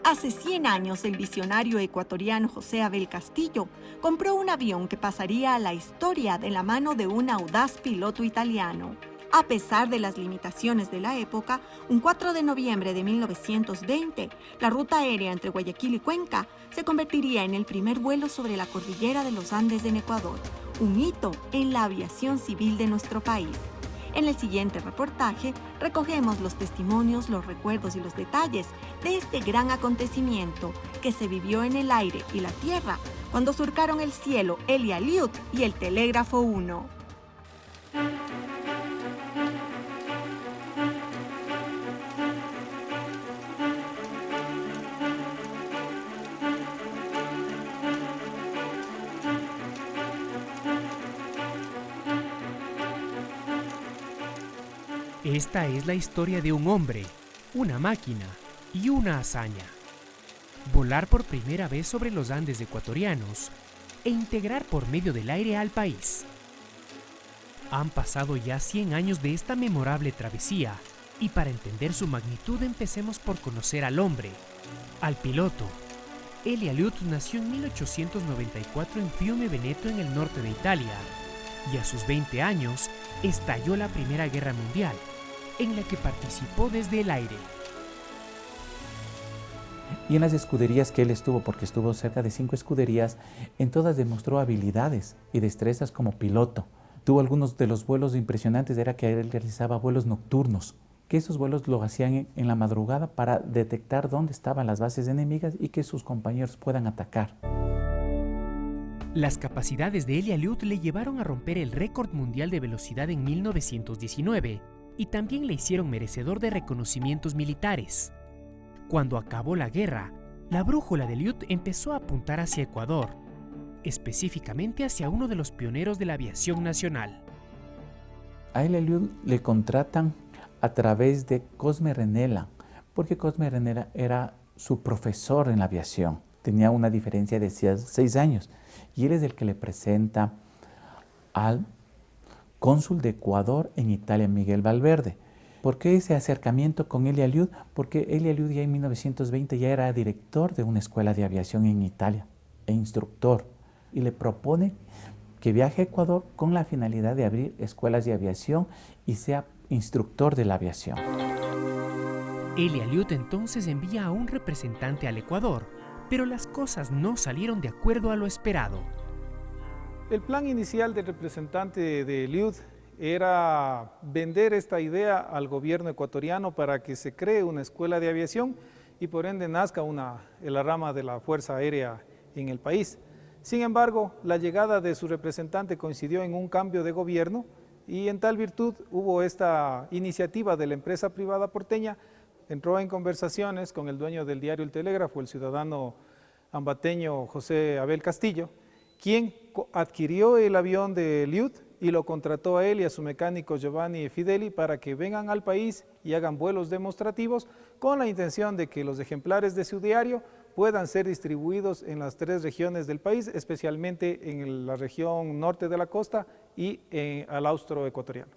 Hace 100 años, el visionario ecuatoriano José Abel Castillo compró un avión que pasaría a la historia de la mano de un audaz piloto italiano. A pesar de las limitaciones de la época, un 4 de noviembre de 1920, la ruta aérea entre Guayaquil y Cuenca se convertiría en el primer vuelo sobre la cordillera de los Andes en Ecuador, un hito en la aviación civil de nuestro país. En el siguiente reportaje recogemos los testimonios, los recuerdos y los detalles de este gran acontecimiento que se vivió en el aire y la tierra cuando surcaron el cielo el Aliud y el Telégrafo 1. Esta es la historia de un hombre, una máquina y una hazaña. Volar por primera vez sobre los Andes ecuatorianos e integrar por medio del aire al país. Han pasado ya 100 años de esta memorable travesía y para entender su magnitud empecemos por conocer al hombre, al piloto. Eli Aliud nació en 1894 en Fiume Veneto en el norte de Italia y a sus 20 años estalló la Primera Guerra Mundial, en la que participó desde el aire. Y en las escuderías que él estuvo, porque estuvo cerca de 5 escuderías, en todas demostró habilidades y destrezas como piloto. Tuvo algunos de los vuelos impresionantes, era que él realizaba vuelos nocturnos, que esos vuelos lo hacían en la madrugada para detectar dónde estaban las bases enemigas y que sus compañeros puedan atacar. Las capacidades de Eli Aliud le llevaron a romper el récord mundial de velocidad en 1919 y también le hicieron merecedor de reconocimientos militares. Cuando acabó la guerra, la brújula de Aliud empezó a apuntar hacia Ecuador, específicamente hacia uno de los pioneros de la aviación nacional. A Eli Aliud le contratan a través de Cosme Renela, porque Cosme Renela era su profesor en la aviación. Tenía una diferencia de 6 años y él es el que le presenta al cónsul de Ecuador en Italia, Miguel Valverde. ¿Por qué ese acercamiento con Eli Aliud? Porque Eli Aliud ya en 1920 ya era director de una escuela de aviación en Italia e instructor y le propone que viaje a Ecuador con la finalidad de abrir escuelas de aviación y sea instructor de la aviación. Eli Aliud entonces envía a un representante al Ecuador, pero las cosas no salieron de acuerdo a lo esperado. El plan inicial del representante de Aliud era vender esta idea al gobierno ecuatoriano para que se cree una escuela de aviación y por ende nazca la rama de la Fuerza Aérea en el país. Sin embargo, la llegada de su representante coincidió en un cambio de gobierno y en tal virtud hubo esta iniciativa de la empresa privada porteña. Entró en conversaciones con el dueño del diario El Telégrafo, el ciudadano ambateño José Abel Castillo, quien adquirió el avión de Aliud y lo contrató a él y a su mecánico Giovanni Fideli para que vengan al país y hagan vuelos demostrativos con la intención de que los ejemplares de su diario puedan ser distribuidos en las 3 regiones del país, especialmente en la región norte de la costa y al austro ecuatoriano.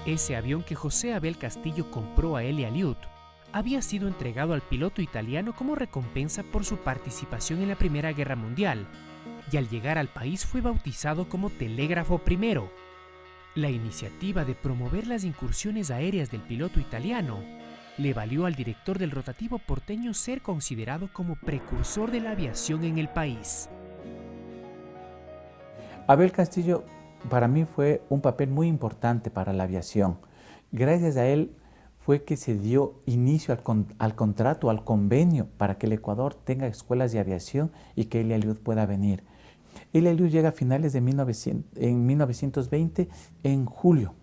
Ese avión que José Abel Castillo compró a Eli Aliud había sido entregado al piloto italiano como recompensa por su participación en la Primera Guerra Mundial, y al llegar al país fue bautizado como Telégrafo I. La iniciativa de promover las incursiones aéreas del piloto italiano le valió al director del rotativo porteño ser considerado como precursor de la aviación en el país. Abel Castillo para mí fue un papel muy importante para la aviación. Gracias a él fue que se dio inicio al contrato, al convenio, para que el Ecuador tenga escuelas de aviación y que Eli Aliud pueda venir. Eli Aliud llega a finales de 1920, en julio.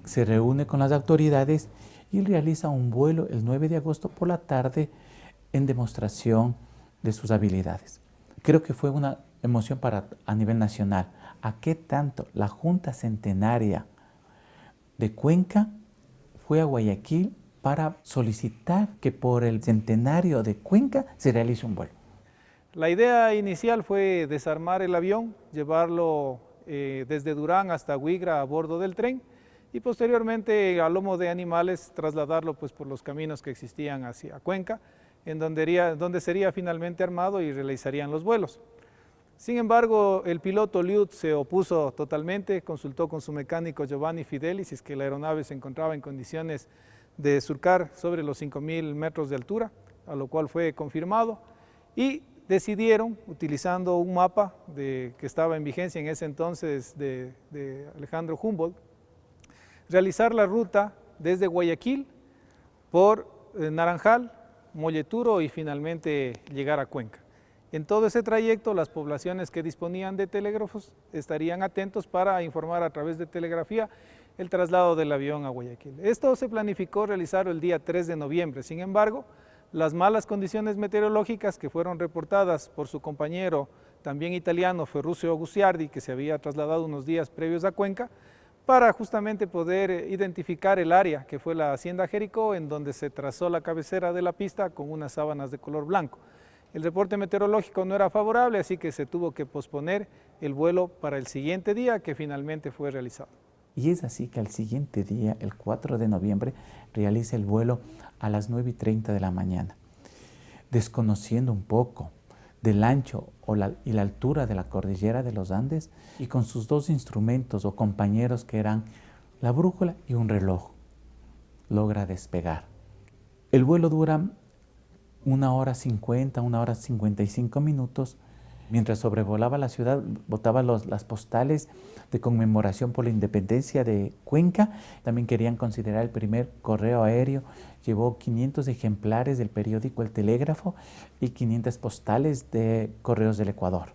Se reúne con las autoridades y realiza un vuelo el 9 de agosto por la tarde en demostración de sus habilidades. Creo que fue una emoción a nivel nacional. ¿A qué tanto? La Junta Centenaria de Cuenca fue a Guayaquil para solicitar que por el centenario de Cuenca se realice un vuelo. La idea inicial fue desarmar el avión, llevarlo desde Durán hasta Huigra a bordo del tren y posteriormente a lomo de animales trasladarlo por los caminos que existían hacia Cuenca. en donde sería finalmente armado y realizarían los vuelos. Sin embargo, el piloto Liud se opuso totalmente, consultó con su mecánico Giovanni Fideli si es que la aeronave se encontraba en condiciones de surcar sobre los 5.000 metros de altura, a lo cual fue confirmado, y decidieron, utilizando un mapa que estaba en vigencia en ese entonces de Alejandro Humboldt, realizar la ruta desde Guayaquil por Naranjal, Molleturo y finalmente llegar a Cuenca. En todo ese trayecto, las poblaciones que disponían de telégrafos estarían atentos para informar a través de telegrafía el traslado del avión a Guayaquil. Esto se planificó realizar el día 3 de noviembre. Sin embargo, las malas condiciones meteorológicas que fueron reportadas por su compañero, también italiano, Ferruccio Guicciardi, que se había trasladado unos días previos a Cuenca, para justamente poder identificar el área que fue la Hacienda Jericó, en donde se trazó la cabecera de la pista con unas sábanas de color blanco. El reporte meteorológico no era favorable, así que se tuvo que posponer el vuelo para el siguiente día, que finalmente fue realizado. Y es así que al siguiente día, el 4 de noviembre, realiza el vuelo a las 9:30 de la mañana. Desconociendo un poco del ancho y la altura de la cordillera de los Andes, y con sus dos instrumentos o compañeros que eran la brújula y un reloj, logra despegar. El vuelo dura 1 hora 50, 1 hora 55 minutos. Mientras sobrevolaba la ciudad, botaba las postales de conmemoración por la independencia de Cuenca. También querían considerar el primer correo aéreo. Llevó 500 ejemplares del periódico El Telégrafo y 500 postales de Correos del Ecuador.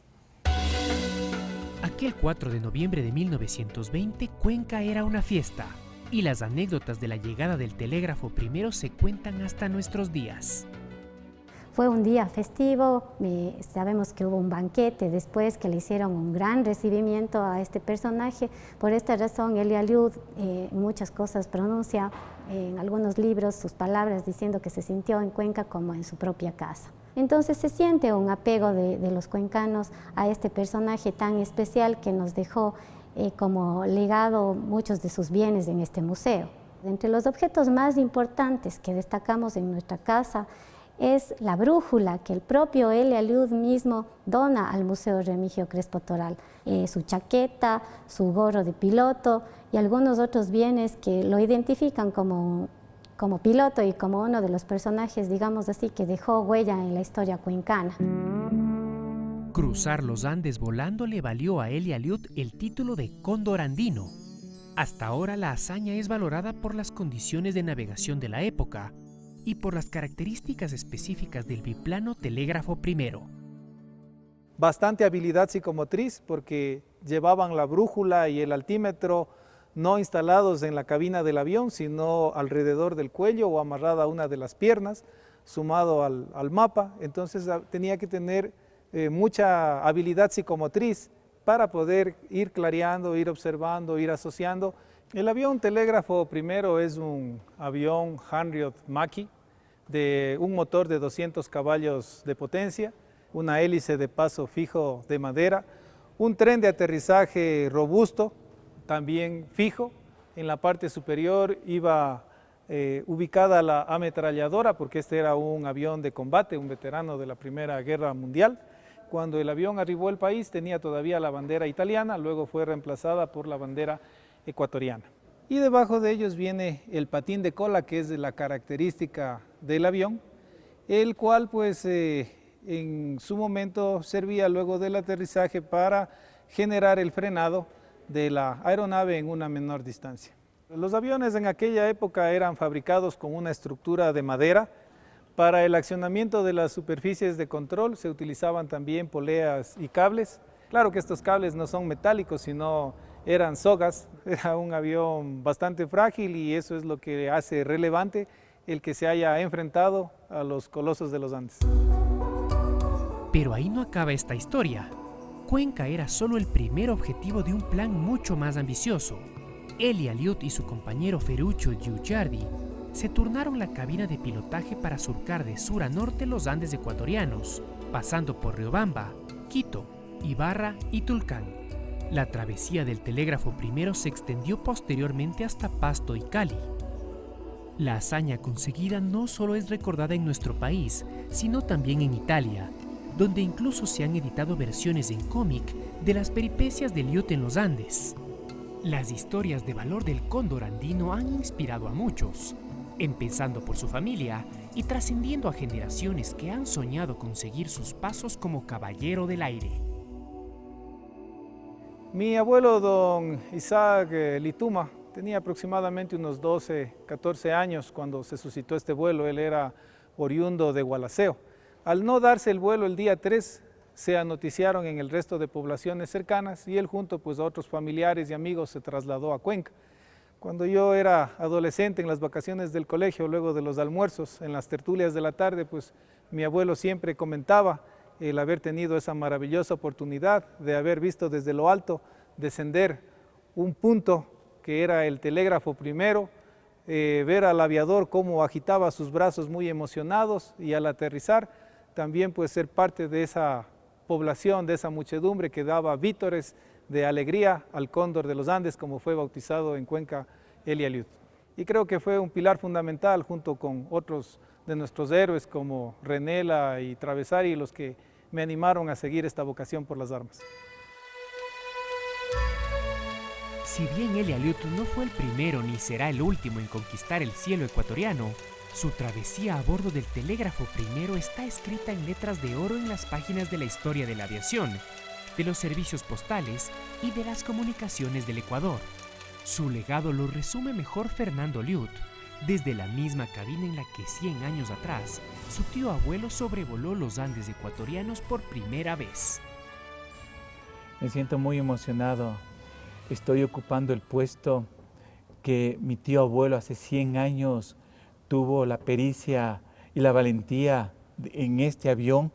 Aquel 4 de noviembre de 1920, Cuenca era una fiesta, y las anécdotas de la llegada del telégrafo primero se cuentan hasta nuestros días. Fue un día festivo, sabemos que hubo un banquete después que le hicieron un gran recibimiento a este personaje. Por esta razón, Elia Liud muchas cosas pronuncia en algunos libros sus palabras diciendo que se sintió en Cuenca como en su propia casa. Entonces se siente un apego de los cuencanos a este personaje tan especial que nos dejó como legado muchos de sus bienes en este museo. Entre los objetos más importantes que destacamos en nuestra casa es la brújula que el propio Elia Liud mismo dona al Museo Remigio Crespo Toral, su chaqueta, su gorro de piloto y algunos otros bienes que lo identifican como piloto y como uno de los personajes, digamos así, que dejó huella en la historia cuencana. Cruzar los Andes volando le valió a Elia Liud el título de Cóndor Andino. Hasta ahora la hazaña es valorada por las condiciones de navegación de la época y por las características específicas del biplano telégrafo primero. Bastante habilidad psicomotriz porque llevaban la brújula y el altímetro no instalados en la cabina del avión, sino alrededor del cuello o amarrada a una de las piernas, sumado al mapa. Entonces tenía que tener mucha habilidad psicomotriz para poder ir clareando, ir observando, ir asociando. El avión telégrafo primero es un avión Hanriot Macchi de un motor de 200 caballos de potencia, una hélice de paso fijo de madera, un tren de aterrizaje robusto, también fijo. En la parte superior iba ubicada la ametralladora, porque este era un avión de combate, un veterano de la Primera Guerra Mundial. Cuando el avión arribó al país tenía todavía la bandera italiana, luego fue reemplazada por la bandera ecuatoriana. Y debajo de ellos viene el patín de cola, que es la característica del avión, el cual pues en su momento servía luego del aterrizaje para generar el frenado de la aeronave en una menor distancia. Los aviones en aquella época eran fabricados con una estructura de madera. Para el accionamiento de las superficies de control se utilizaban también poleas y cables. Claro que estos cables no son metálicos, sino eran sogas. Era un avión bastante frágil y eso es lo que hace relevante el que se haya enfrentado a los colosos de los Andes. Pero ahí no acaba esta historia. Cuenca era solo el primer objetivo de un plan mucho más ambicioso. Elia Liud y su compañero Ferruccio Guicciardi se turnaron la cabina de pilotaje para surcar de sur a norte los Andes ecuatorianos, pasando por Riobamba, Quito, Ibarra y Tulcán. La travesía del telégrafo primero se extendió posteriormente hasta Pasto y Cali. La hazaña conseguida no solo es recordada en nuestro país, sino también en Italia, donde incluso se han editado versiones en cómic de las peripecias de Eliud en los Andes. Las historias de valor del cóndor andino han inspirado a muchos, empezando por su familia y trascendiendo a generaciones que han soñado con seguir sus pasos como caballero del aire. Mi abuelo, don Isaac Lituma, tenía aproximadamente unos 12, 14 años cuando se suscitó este vuelo. Él era oriundo de Gualaceo. Al no darse el vuelo el día 3, se anoticiaron en el resto de poblaciones cercanas y él junto pues, a otros familiares y amigos se trasladó a Cuenca. Cuando yo era adolescente en las vacaciones del colegio, luego de los almuerzos, en las tertulias de la tarde, pues mi abuelo siempre comentaba el haber tenido esa maravillosa oportunidad de haber visto desde lo alto descender un punto que era el telégrafo primero, ver al aviador cómo agitaba sus brazos muy emocionados y al aterrizar también pues ser parte de esa población, de esa muchedumbre que daba vítores de alegría al cóndor de los Andes, como fue bautizado en Cuenca Eli Eliud. Y creo que fue un pilar fundamental junto con otros de nuestros héroes como Renela y Travesari, los que me animaron a seguir esta vocación por las armas. Si bien Eli Eliud no fue el primero ni será el último en conquistar el cielo ecuatoriano, su travesía a bordo del telégrafo primero está escrita en letras de oro en las páginas de la historia de la aviación, de los servicios postales y de las comunicaciones del Ecuador. Su legado lo resume mejor Fernando Eliud, desde la misma cabina en la que 100 años atrás su tío abuelo sobrevoló los Andes ecuatorianos por primera vez. Me siento muy emocionado. Estoy ocupando el puesto que mi tío abuelo hace 100 años tuvo la pericia y la valentía en este avión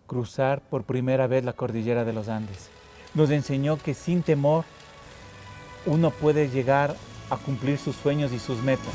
cruzar por primera vez la cordillera de los Andes. Nos enseñó que sin temor uno puede llegar a cumplir sus sueños y sus metas.